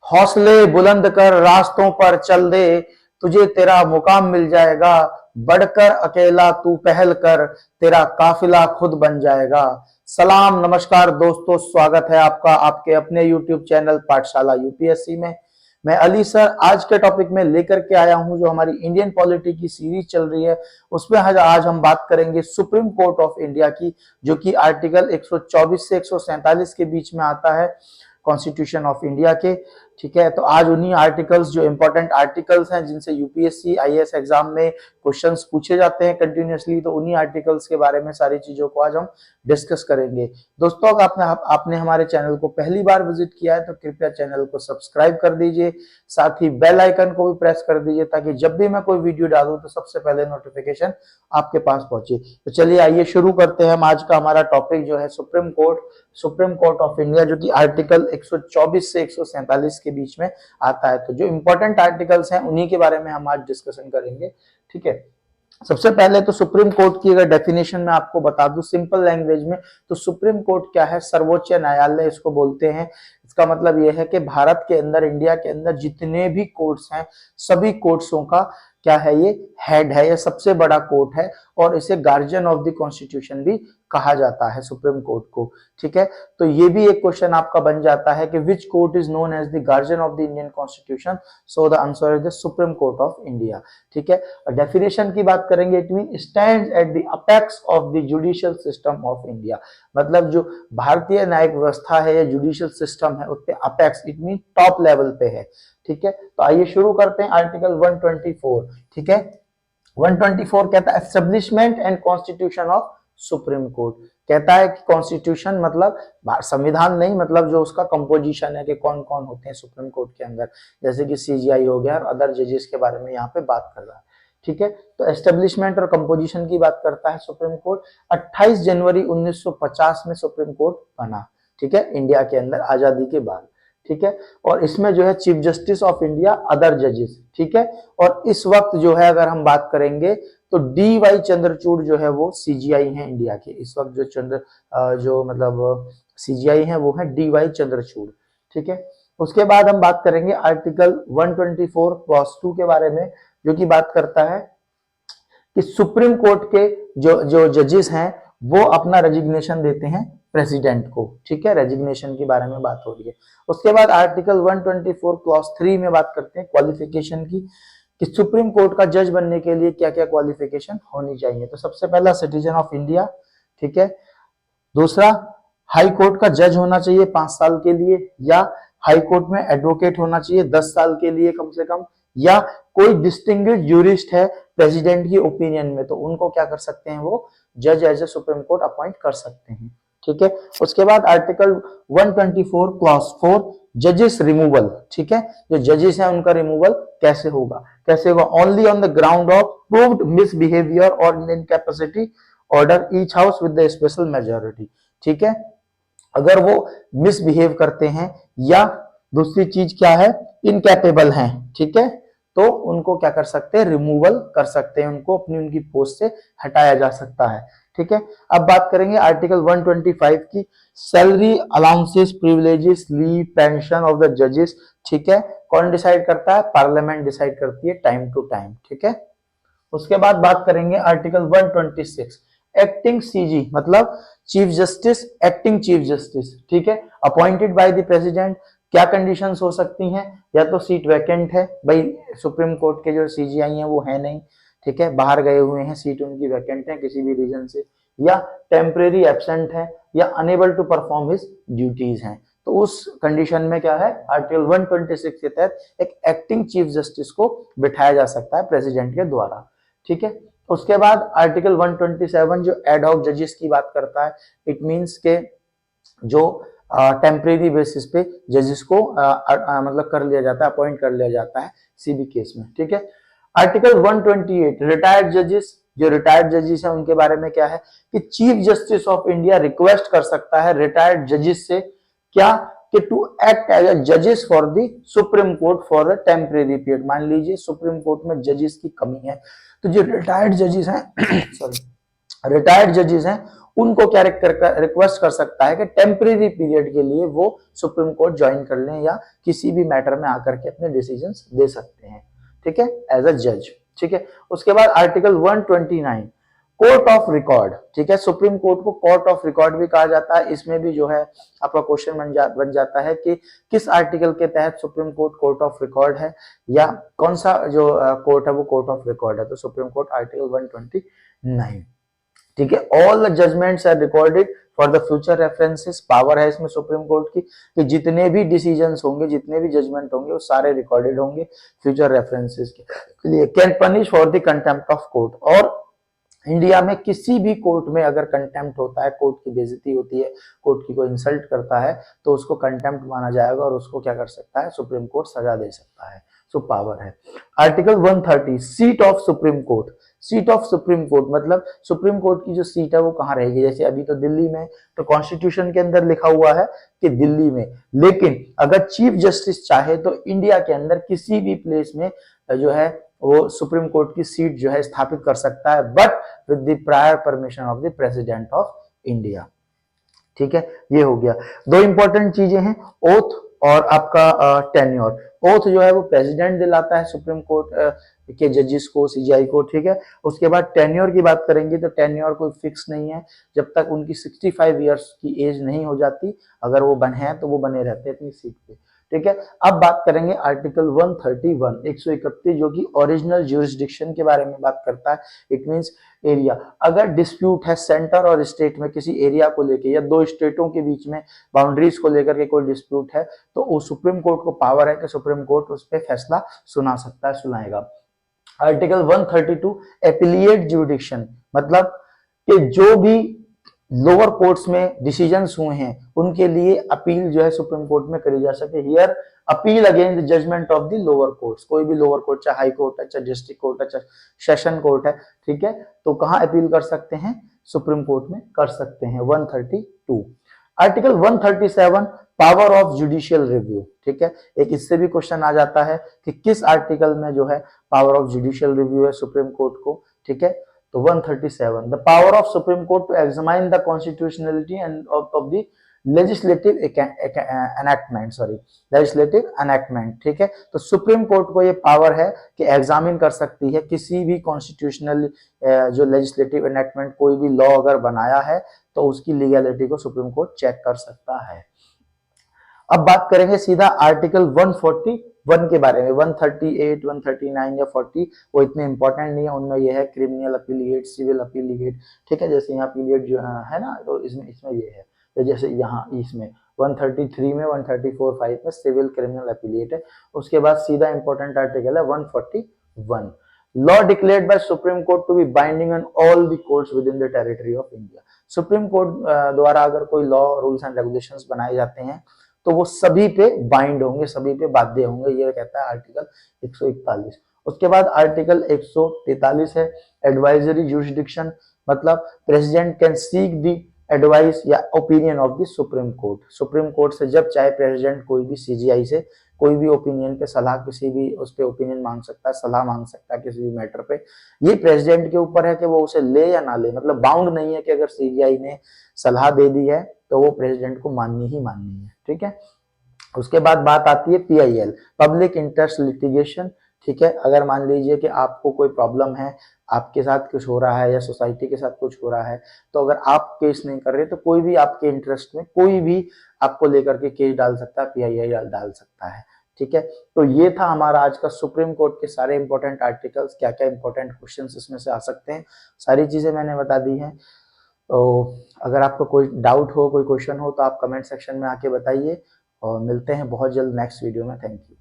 हौसले बुलंद कर रास्तों पर चल दे, तुझे तेरा मुकाम मिल जाएगा। बढ़कर अकेला तू पहल कर, तेरा काफिला खुद बन जाएगा। सलाम नमस्कार दोस्तों, स्वागत है आपका आपके अपने YouTube चैनल पाठशाला यूपीएससी में। मैं अली सर आज के टॉपिक में लेकर के आया हूं जो हमारी इंडियन पॉलिटी की सीरीज चल रही है, उसमें आज हम बात करेंगे सुप्रीम कोर्ट ऑफ इंडिया की, जो कि आर्टिकल 124 से 147 के बीच में आता है कॉन्स्टिट्यूशन ऑफ इंडिया के। ठीक है, तो आज उन्हीं आर्टिकल्स, जो इंपॉर्टेंट आर्टिकल्स हैं जिनसे यूपीएससी आईएएस एग्जाम में क्वेश्चंस पूछे जाते हैं कंटिन्यूअसली, तो उन्हीं आर्टिकल्स के बारे में सारी चीजों को आज हम डिस्कस करेंगे। दोस्तों, अगर आपने हमारे चैनल को पहली बार विजिट किया है तो कृपया चैनल को सब्सक्राइब कर दीजिए, साथ ही बेल आइकन को भी प्रेस कर दीजिए ताकि जब भी मैं कोई वीडियो डालूं तो सबसे पहले नोटिफिकेशन आपके पास पहुंचे। तो चलिए आइए शुरू करते हैं। आज का हमारा टॉपिक जो है सुप्रीम कोर्ट ऑफ इंडिया, जो कि आर्टिकल 124 से 147 के बीच में आता है। तो जो इंपॉर्टेंट आर्टिकल्स हैं उन्हीं के बारे में हम आज डिस्कशन करेंगे। ठीक है, सबसे पहले तो सुप्रीम कोर्ट की अगर डेफिनेशन मैं आपको बता दूं सिंपल लैंग्वेज में, तो सुप्रीम कोर्ट क्या है? सर्वोच्च न्यायालय इसको बोलते हैं। इसका मतलब यह है कि भारत के अंदर, इंडिया के अंदर जितने भी कोर्ट्स हैं, सभी कोर्ट्सों का क्या है? ये हेड है, ये सबसे बड़ा कोर्ट है, और इसे गार्जियन ऑफ द कॉन्स्टिट्यूशन भी कहा जाता है सुप्रीम कोर्ट को। ठीक है, तो ये भी एक क्वेश्चन आपका बन जाता है कि which court is known as the guardian of the Indian constitution? So the answer is the supreme court of India. ठीक है, डेफिनेशन की बात करेंगे, it mean stands at the apex of the judicial system of India. मतलब जो भारतीय न्यायिक व्यवस्था है या जुडिशियल सिस्टम है, उसके apex it mean top level पे है। ठीक है, तो आइए शुरू करते हैं आर्टिकल 124। ठीक है, 124 कहता है establishment and constitution of supreme court. कहता है कि कॉन्स्टिट्यूशन मतलब संविधान नहीं, मतलब जो उसका कंपोजिशन है कि कौन कौन होते हैं सुप्रीम कोर्ट के अंदर, जैसे कि सीजीआई हो गया और अदर जजेस के बारे में यहाँ पे बात कर रहा है। ठीक है, तो एस्टेब्लिशमेंट और कंपोजिशन की बात करता है सुप्रीम कोर्ट। 28 जनवरी 1950 में सुप्रीम कोर्ट बना। ठीक है, इंडिया के अंदर आजादी के बाद। ठीक है, और इसमें जो है chief justice of India, other जजेस। ठीक है, और इस वक्त जो है अगर हम बात करेंगे तो डी.वाई. चंद्रचूड़ जो है वो सीजीआई हैं इंडिया के इस वक्त। जो मतलब सीजीआई हैं वो है डी.वाई. चंद्रचूड़। ठीक है, उसके बाद हम बात करेंगे आर्टिकल 124 क्लॉज 2 के बारे में, जो कि बात करता है कि सुप्रीम कोर्ट के जो जजेस हैं वो अपना रेजिग्नेशन देते हैं प्रेसिडेंट को। ठीक है, रेजिग्नेशन के बारे में बात हो रही है। उसके बाद आर्टिकल 124 क्लॉज 3 में बात करते हैं क्वालिफिकेशन की, कि सुप्रीम कोर्ट का जज बनने के लिए क्या क्या क्वालिफिकेशन होनी चाहिए। तो सबसे पहला सिटीजन ऑफ इंडिया। ठीक है, दूसरा हाई कोर्ट का जज होना चाहिए 5 साल के लिए, या हाई कोर्ट में एडवोकेट होना चाहिए 10 साल के लिए कम से कम, या कोई डिस्टिंग्विश्ड ज्यूरिस्ट है प्रेसिडेंट की ओपिनियन में तो उनको क्या कर सकते हैं? वो जज as a supreme court appoint कर सकते हैं। ठीक है, उसके बाद आर्टिकल 124 क्लॉज 4 जजेस रिमूवल। ठीक है, जो जजेस हैं उनका रिमूवल कैसे होगा? Only on the ground of proved misbehaviour और incapacity order each house with the special majority. ठीक है, अगर वो मिसबिहेव करते हैं या दूसरी चीज क्या है, इनकैपेबल हैं, ठीक है, तो उनको क्या कर सकते हैं? रिमूवल कर सकते हैं, उनको उनकी पोस्ट से हटाया जा सकता है। ठीक है, अब बात करेंगे आर्टिकल 125 की, salary allowances privileges leave pension of the जजेस। ठीक है, कौन डिसाइड करता है? पार्लियामेंट डिसाइड करती है टाइम टू टाइम। ठीक है, उसके बाद बात करेंगे आर्टिकल 126 एक्टिंग सीजी, मतलब chief justice, acting chief justice. ठीक है, अपॉइंटेड बाय द प्रेसिडेंट। क्या कंडीशंस हो सकती हैं? या तो सीट वैकेंट है, भाई सुप्रीम कोर्ट के जो सीजीआई हैं वो है नहीं, ठीक है, बाहर गए हुए हैं, सीट उनकी वैकेंट है किसी भी रीजन से, या टेम्परेरी एब्सेंट है, या unable to perform his duties हैं। तो उस कंडीशन में क्या है, आर्टिकल 126 के तहत एक एक्टिंग चीफ जस्टिस को बिठाया जा सकता है प्रेसिडेंट के द्वारा। ठीक है, उसके बाद आर्टिकल 127 जो एड हॉक जजेस की बात करता है, इट मींस के जो टेम्परेरी बेसिस पे जजेस को मतलब कर लिया जाता है, अपॉइंट कर लिया जाता है किसी भी केस में। ठीक है, आर्टिकल 128 रिटायर्ड जजेस, जो रिटायर्ड जजेस हैं उनके बारे में क्या है कि chief justice of India request कर सकता है रिटायर्ड जजेस से, क्या कि टू एक्ट एज अ जजेस for the supreme court for a temporary period. मान लीजिए सुप्रीम कोर्ट में जजेस की कमी है, तो जो रिटायर्ड जजेस हैं सॉरी रिटायर्ड जजेस हैं उनको क्या रिक्वेस्ट कर सकता है कि टेम्परेरी पीरियड के लिए वो सुप्रीम कोर्ट ज्वाइन कर लें या किसी भी मैटर में आकर के अपने डिसीजंस दे सकते हैं, ठीक है, एज अ जज। ठीक है, उसके बाद आर्टिकल 129 कोर्ट ऑफ रिकॉर्ड, ठीक है, सुप्रीम कोर्ट को कोर्ट ऑफ रिकॉर्ड भी कहा जाता है। इसमें भी जो है आपका क्वेश्चन बन जाता है कि किस आर्टिकल के तहत supreme court court of record है या कौन सा जो कोर्ट है वो कोर्ट ऑफ रिकॉर्ड है। तो सुप्रीम कोर्ट आर्टिकल 129, ठीक है, all the judgments are recorded for the future references. Power है इसमें सुप्रीम कोर्ट की कि जितने भी डिसीजंस होंगे, जितने भी जजमेंट होंगे, वो सारे रिकॉर्डेड होंगे फ्यूचर रेफरेंसेस के लिए। Can punish for the contempt of court, और इंडिया में किसी भी कोर्ट में अगर कंटेम्प्ट होता है, कोर्ट की बेइज्जती होती है, कोर्ट की कोई इंसल्ट करता है, तो उसको कंटेम्प्ट माना जाएगा और उसको क्या कर सकता है, सुप्रीम कोर्ट सजा दे सकता है। सो पावर है। Article 130 seat of supreme court. Seat of supreme court मतलब सुप्रीम कोर्ट की जो सीट है वो कहाँ रहेगी। जैसे अभी तो दिल्ली में, तो कॉन्स्टिट्यूशन के अंदर लिखा हुआ है कि दिल्ली में, लेकिन अगर चीफ जस्टिस चाहे तो इंडिया के अंदर किसी भी प्लेस में जो है वो सुप्रीम कोर्ट की सीट जो है स्थापित कर सकता है, but with the prior permission of the president of India. ठीक है, ये हो गया। दो इंपॉर्टेंट चीजें हैं, ओथ और आपका टेन्योर। ओथ जो है वो प्रेसिडेंट दिलाता है सुप्रीम कोर्ट के जजेस को, सीजीआई को, ठीक है। उसके बाद टेन्योर की बात करेंगे तो टेन्योर कोई फिक्स नहीं है, जब तक उनकी 65 ईयर्स की एज नहीं हो जाती, अगर वो बने हैं तो वो बने रहते हैं अपनी सीट पे, ठीक है। अब बात करेंगे आर्टिकल 131 131 जो कि ओरिजिनल ज्यूरिसडिक्शन के बारे में बात करता है। इट मींस एरिया, अगर डिस्प्यूट है सेंटर और स्टेट में किसी एरिया को लेके या दो स्टेटों के बीच में बाउंड्रीज को लेकर के कोई डिस्प्यूट है, तो वो सुप्रीम कोर्ट को पावर है कि सुप्रीम कोर्ट उस पर फैसला सुना सकता है, सुनाएगा। आर्टिकल 132 एपिलिएट ज्यूरिडिक्शन, मतलब कि जो भी लोअर कोर्ट्स में डिसीजंस हुए हैं उनके लिए अपील जो है सुप्रीम कोर्ट में करी जा सके। Here appeal against the judgment of the lower courts, कोई भी लोअर कोर्ट, चाहे हाई कोर्ट है, चाहे डिस्ट्रिक्ट कोर्ट है, चाहे सेशन कोर्ट है, ठीक है, तो कहां अपील कर सकते हैं, सुप्रीम कोर्ट में कर सकते हैं। 132 article 137 power of judicial review, ठीक है, एक इससे भी क्वेश्चन आ जाता है कि किस आर्टिकल में जो है पावर ऑफ जुडिशियल रिव्यू है सुप्रीम कोर्ट को, ठीक है। तो 137 the power of supreme court to examine the constitutionality and of the legislative enactment, legislative enactment, ठीक है। तो सुप्रीम कोर्ट को ये पावर है कि एग्जामिन कर सकती है किसी भी कॉन्स्टिट्यूशनल जो लेजिस्लेटिव एनैक्टमेंट, कोई भी लॉ अगर बनाया है तो उसकी लीगैलिटी को सुप्रीम कोर्ट चेक कर सकता है। अब बात करेंगे सीधा आर्टिकल 141 के बारे में। 138, 139 या 40 वो इतने इंपॉर्टेंट नहीं है, उनमें यह है क्रिमिनल अपीलिएट, सिविल अपीलिएट, ठीक है। जैसे यहाँ अपीलिएट जो है ना, तो इसमें ये है, तो जैसे यहाँ इसमें 133 में, 134, 5 में सिविल क्रिमिनल अपीलिएट है। उसके बाद सीधा इंपॉर्टेंट आर्टिकल है 141 law declared by supreme court to be binding on all the courts within the territory of India. Supreme court द्वारा अगर कोई लॉ, रूल्स एंड रेगुलेशंस बनाए जाते हैं तो वो सभी पे बाइंड होंगे, सभी पे बाध्य होंगे, ये कहता है आर्टिकल 141। उसके बाद आर्टिकल 143 है एडवाइजरी जुरिसडिक्शन, मतलब president can seek the advice या opinion of the supreme Court. Supreme Court से जब चाहे प्रेसिडेंट कोई भी सीजीआई से कोई भी ओपिनियन पे सलाह, किसी भी उस पे ओपिनियन मांग सकता है, सलाह मांग सकता है किसी भी मैटर पे। ये प्रेसिडेंट के ऊपर है कि वो उसे ले या ना ले, मतलब बाउंड नहीं है कि अगर सीजीआई ने सलाह दे दी है तो वो प्रेसिडेंट को माननी ही माननी है, ठीक है। उसके बाद बात आती है पीआईएल, पब्लिक इंटरेस्ट लिटिगेशन, ठीक है। अगर मान लीजिए कि आपको कोई प्रॉब्लम है, आपके साथ कुछ हो रहा है या सोसाइटी के साथ कुछ हो रहा है, तो अगर आप केस नहीं कर रहे तो कोई भी आपके इंटरेस्ट में कोई भी आपको लेकर के केस डाल सकता है, पीआईएल डाल सकता है, ठीक है। तो ये था हमारा आज का सुप्रीम कोर्ट के सारे इंपॉर्टेंट आर्टिकल्स, क्या क्या इंपॉर्टेंट क्वेश्चंस इसमें से आ सकते हैं, सारी चीजें मैंने बता दी हैं। तो अगर आपको कोई डाउट हो, कोई क्वेश्चन हो, तो आप कमेंट सेक्शन में आके बताइए और मिलते हैं बहुत जल्द नेक्स्ट वीडियो में। Thank you.